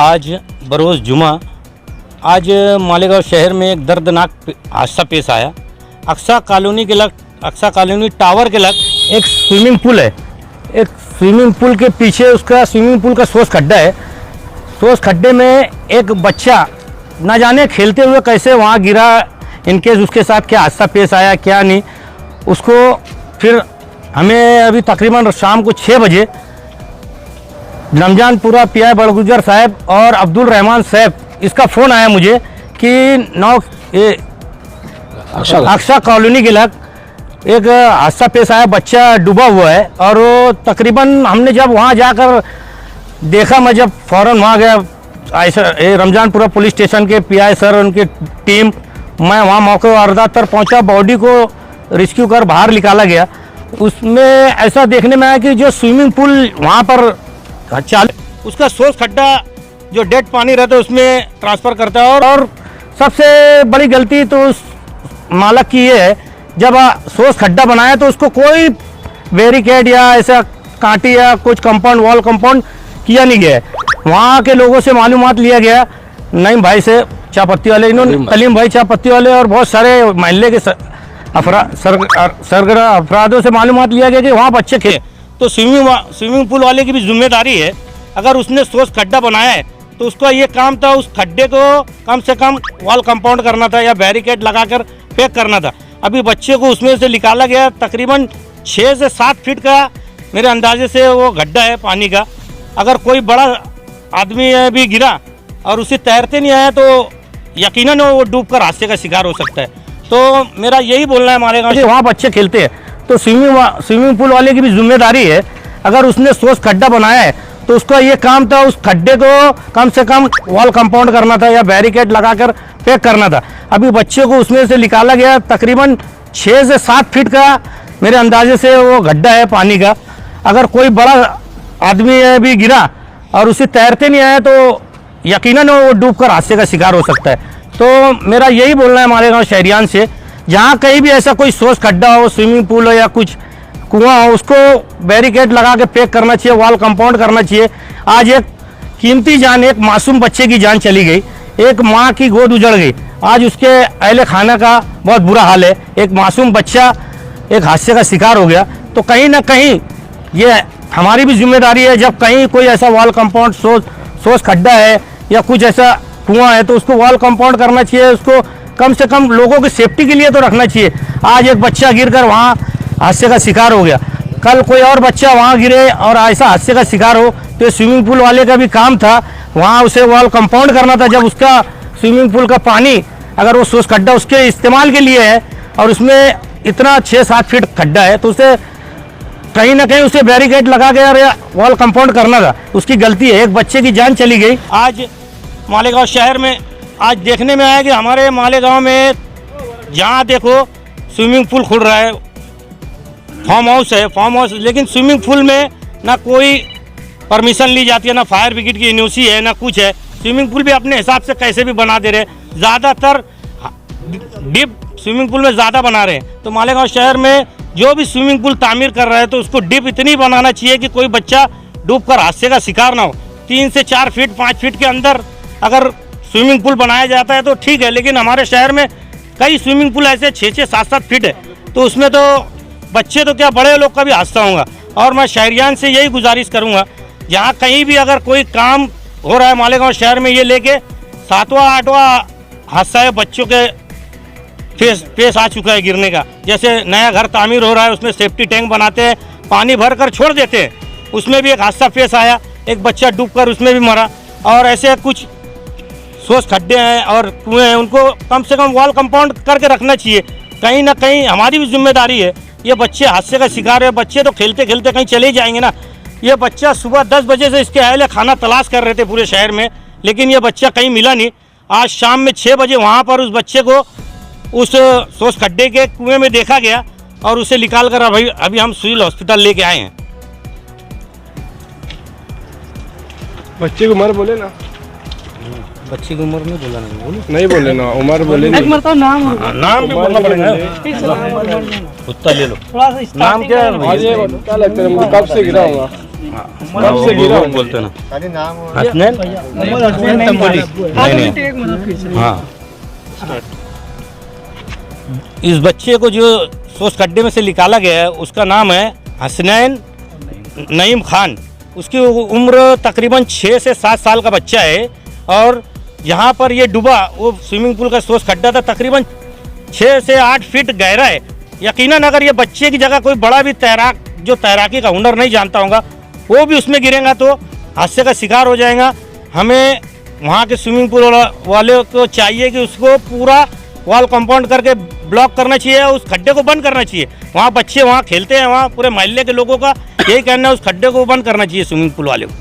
आज बरोज़ जुमा आज मालेगांव शहर में एक दर्दनाक हादसा पेश आया। अक्सा कॉलोनी टावर के लग एक स्विमिंग पूल है। एक स्विमिंग पूल के पीछे उसका स्विमिंग पूल का सोस खड्डा है। सोस खड्डे में एक बच्चा ना जाने खेलते हुए कैसे वहाँ गिरा, इनकेस उसके साथ क्या हादसा पेश आया क्या नहीं, उसको फिर हमें अभी तकरीबन शाम को 6 बजे रमजानपुरा पीआई बड़गुजर साहब और अब्दुल रहमान साहब इसका फ़ोन आया मुझे कि अक्सा कॉलोनी के लग एक हादसा पेश आया, बच्चा डूबा हुआ है। और वो तकरीबन हमने जब वहाँ जाकर देखा, मैं जब फ़ौरन वहाँ गया, ऐसा रमजानपुरा पुलिस स्टेशन के पीआई सर उनकी टीम, मैं वहाँ मौके वारदात पर पहुँचा। बॉडी को रेस्क्यू कर बाहर निकाला गया। उसमें ऐसा देखने में आया कि जो स्विमिंग पूल वहाँ पर चालू, उसका सोर्स खड्डा जो डेड पानी रहता है उसमें ट्रांसफ़र करता है। और सबसे बड़ी गलती तो उस मालक की ये है, जब सोर्स खड्डा बनाया तो उसको कोई बैरिकेड या ऐसा कांटी या कुछ कंपाउंड वॉल कंपाउंड किया नहीं गया है। वहाँ के लोगों से मालूमात लिया गया, नईम भाई से चापत्ती वाले, इन्होंने कलीम भाई चापत्ती वाले और बहुत सारे महल्ले के सरगरा अफरादों से मालूमात लिया गया कि वहाँ बच्चे खेले। तो स्विमिंग पूल वाले की भी जिम्मेदारी है, अगर उसने सोर्स खड्डा बनाया है तो उसका ये काम था उस खड्डे को कम से कम वॉल कंपाउंड करना था या बैरिकेड लगाकर पैक करना था। अभी बच्चे को उसमें से निकाला गया, तकरीबन 6 से 7 फीट का मेरे अंदाजे से वो गड्ढा है पानी का। अगर कोई बड़ा आदमी भी गिरा और उसे तैरते नहीं आया तो यकीनन वो डूबकर हादसे का शिकार हो सकता है। तो मेरा यही बोलना है हमारे गाँव से वहाँ बच्चे खेलते हैं तो स्विमिंग पूल वाले की भी जिम्मेदारी है, अगर उसने सोर्स खड्डा बनाया है तो उसका ये काम था उस खड्डे को कम से कम वॉल कंपाउंड करना था या बैरिकेड लगाकर पैक करना था। अभी बच्चे को उसमें से निकाला गया, तकरीबन 6 से 7 फीट का मेरे अंदाजे से वो गड्ढा है पानी का। अगर कोई बड़ा आदमी भी गिरा और उसे तैरते नहीं आया तो यकीनन वो डूबकर हादसे का शिकार हो सकता है। तो मेरा यही बोलना है हमारे गाँव शहरियान से, जहाँ कहीं भी ऐसा कोई सोर्स खड्डा हो, स्विमिंग पूल हो या कुछ कुआं हो, उसको बैरिकेड लगा के पैक करना चाहिए, वॉल कंपाउंड करना चाहिए। आज एक कीमती जान, एक मासूम बच्चे की जान चली गई, एक माँ की गोद उजड़ गई। आज उसके अहले खाना का बहुत बुरा हाल है। एक मासूम बच्चा एक हादसे का शिकार हो गया। तो कहीं ना कहीं ये हमारी भी जिम्मेदारी है, जब कहीं कोई ऐसा वॉल कंपाउंड सोर्स खड्डा है या कुछ ऐसा कुआं है तो उसको वॉल कंपाउंड करना चाहिए, उसको कम से कम लोगों की सेफ्टी के लिए तो रखना चाहिए। आज एक बच्चा गिरकर वहाँ हादसे का शिकार हो गया, कल कोई और बच्चा वहाँ गिरे और ऐसा हादसे का शिकार हो तो स्विमिंग पूल वाले का भी काम था वहाँ उसे वॉल कंपाउंड करना था। जब उसका स्विमिंग पूल का पानी अगर वो सोर्स खड्डा उसके इस्तेमाल के लिए है और उसमें इतना 6-7 फीट खड्डा है तो उसे कहीं ना कहीं उसे बैरिकेड लगा के और वॉल कंपाउंड करना था। उसकी गलती है, एक बच्चे की जान चली गई। आज मालेगांव शहर में आज देखने में आया कि हमारे मालेगांव में जहाँ देखो स्विमिंग पूल खुल रहा है, फार्म हाउस, लेकिन स्विमिंग पूल में ना कोई परमिशन ली जाती है, ना फायर ब्रिगेड की एनओसी है, ना कुछ है। स्विमिंग पूल भी अपने हिसाब से कैसे भी बना दे रहे, ज़्यादातर डीप स्विमिंग पूल में ज़्यादा बना रहे हैं। तो मालेगांव शहर में जो भी स्विमिंग पूल तामीर कर रहा है तो उसको डीप इतनी बनाना चाहिए कि कोई बच्चा डूबकर हादसे का शिकार ना हो। 3 से 4 फीट 5 फीट के अंदर अगर स्विमिंग पूल बनाया जाता है तो ठीक है, लेकिन हमारे शहर में कई स्विमिंग पूल ऐसे 6-6 7-7 फीट है तो उसमें तो बच्चे तो क्या बड़े लोग का भी हादसा होगा। और मैं शहरियान से यही गुजारिश करूंगा, जहां कहीं भी अगर कोई काम हो रहा है मालेगांव शहर में, ये लेके 7वां 8वां हादसा है बच्चों के पेश आ चुका है गिरने का। जैसे नया घर तामीर हो रहा है, उसमें सेफ्टी टैंक बनाते हैं, पानी भर कर छोड़ देते हैं, उसमें भी एक हादसा पेश आया, एक बच्चा डूबकर उसमें भी मरा। और ऐसे कुछ सोर्स खड्डे हैं और कुएँ हैं, उनको कम से कम वॉल कंपाउंड करके रखना चाहिए। कहीं ना कहीं हमारी भी जिम्मेदारी है, ये बच्चे हादसे का शिकार है। बच्चे तो खेलते खेलते कहीं चले ही जाएंगे ना। ये बच्चा सुबह 10 बजे से इसके अहले खाना तलाश कर रहे थे पूरे शहर में, लेकिन ये बच्चा कहीं मिला नहीं। आज शाम में 6 बजे वहाँ पर उस बच्चे को उस सोर्स खड्डे के कुएं में देखा गया और उसे निकाल कर अभी हम सिविल हॉस्पिटल लेके आए हैं। बच्चे की उम्र बोले ना, बच्चे की उम्र नहीं बोला, नहीं बोले ना, उम्र बोले नहीं। नाम भी बोलना पड़ेगा, उत्तर ले लो। नाम क्या लगता है कब से गिरा होगा? कब से गिरा? बोलते ना नाम हसनैन नहीं हाँ इस बच्चे को जो सोच खड्डे में से निकाला गया है उसका नाम है हसनैन नईम खान। उसकी उम्र तकरीबन 6 से 7 साल का बच्चा है और यहाँ पर ये डूबा वो स्विमिंग पूल का सोच खड्डा था तकरीबन 6 से 8 फीट गहरा है। यकीनन अगर ये बच्चे की जगह कोई बड़ा भी तैराक जो तैराकी का हुनर नहीं जानता होगा वो भी उसमें गिरेगा तो हादसे का शिकार हो जाएगा। हमें वहाँ के स्विमिंग पूल वाले को चाहिए कि उसको पूरा वॉल कंपाउंड करके ब्लॉक करना चाहिए, उस खड्डे को बंद करना चाहिए। वहाँ बच्चे वहाँ खेलते हैं, वहाँ पूरे मोहल्ले के लोगों का यही कहना है उस खड्डे को बंद करना चाहिए स्विमिंग पूल वाले को।